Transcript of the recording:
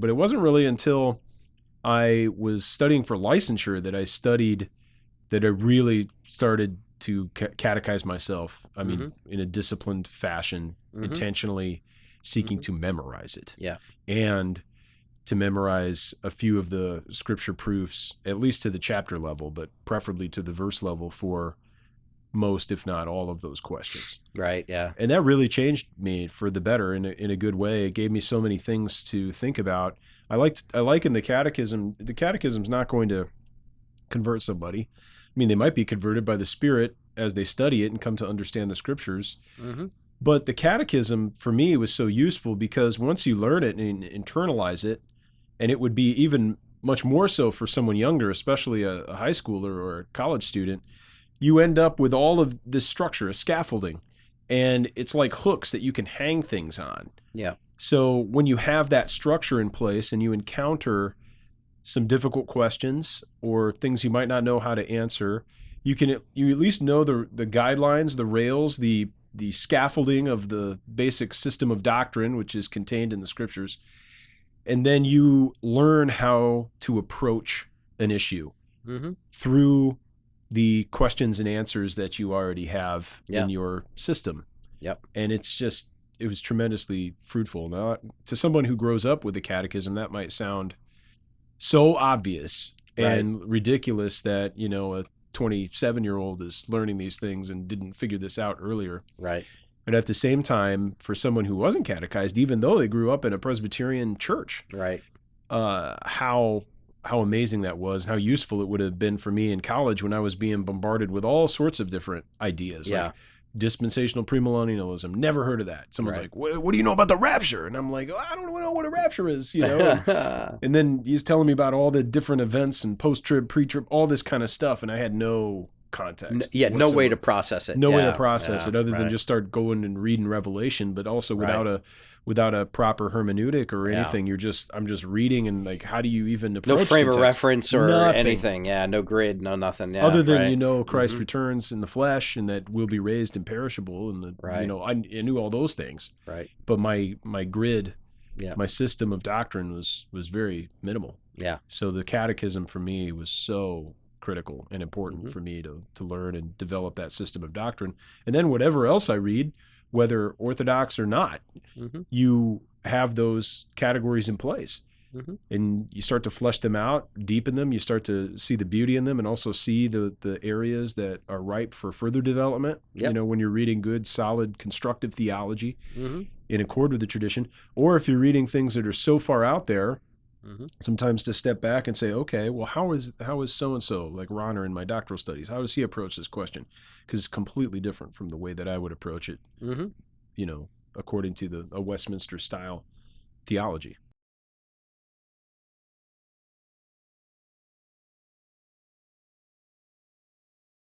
important. But it wasn't really until I was studying for licensure that I really started to catechize myself. I mean, in a disciplined fashion, intentionally seeking to memorize it. Yeah. And to memorize a few of the scripture proofs, at least to the chapter level, but preferably to the verse level for most, if not all, of those questions. Right, yeah. And that really changed me for the better in a good way. It gave me so many things to think about. I like in the catechism's not going to convert somebody. I mean, they might be converted by the Spirit as they study it and come to understand the scriptures. But the catechism, for me, was so useful because once you learn it and internalize it, and it would be even much more so for someone younger, especially a high schooler or a college student, you end up with all of this structure, a scaffolding, and it's like hooks that you can hang things on. Yeah. So when you have that structure in place and you encounter some difficult questions or things you might not know how to answer, you at least know the guidelines, the rails, the scaffolding of the basic system of doctrine, which is contained in the scriptures. And then you learn how to approach an issue through the questions and answers that you already have in your system. Yep. And it was tremendously fruitful. Now, to someone who grows up with the catechism, that might sound so obvious and ridiculous that, a 27-year-old is learning these things and didn't figure this out earlier. Right. But at the same time, for someone who wasn't catechized, even though they grew up in a Presbyterian church, right, how amazing that was, how useful it would have been for me in college when I was being bombarded with all sorts of different ideas, like dispensational premillennialism. Never heard of that. Someone's like, what do you know about the rapture? And I'm like, I don't know what a rapture is, And then he's telling me about all the different events and post-trib, pre-trib, all this kind of stuff, and I had no context. No way to process it. No way to process it other than just start going and reading Revelation, but also without a proper hermeneutic or anything. I'm just reading, and like, how do you even approach no frame the of text? nothing or Nothing. anything. Yeah, no grid, no nothing. Yeah, other than Christ returns in the flesh and that we'll be raised imperishable, and I knew all those things. Right. But my grid, my system of doctrine was very minimal. Yeah. So the catechism for me was so critical and important for me to learn and develop that system of doctrine. And then whatever else I read, whether orthodox or not, you have those categories in place. And you start to flesh them out, deepen them. You start to see the beauty in them, and also see the areas that are ripe for further development. When you're reading good, solid, constructive theology in accord with the tradition, or if you're reading things that are so far out there, sometimes to step back and say, okay, well, how is so-and-so, like Ronner in my doctoral studies, how does he approach this question? Because it's completely different from the way that I would approach it, according to a Westminster style theology.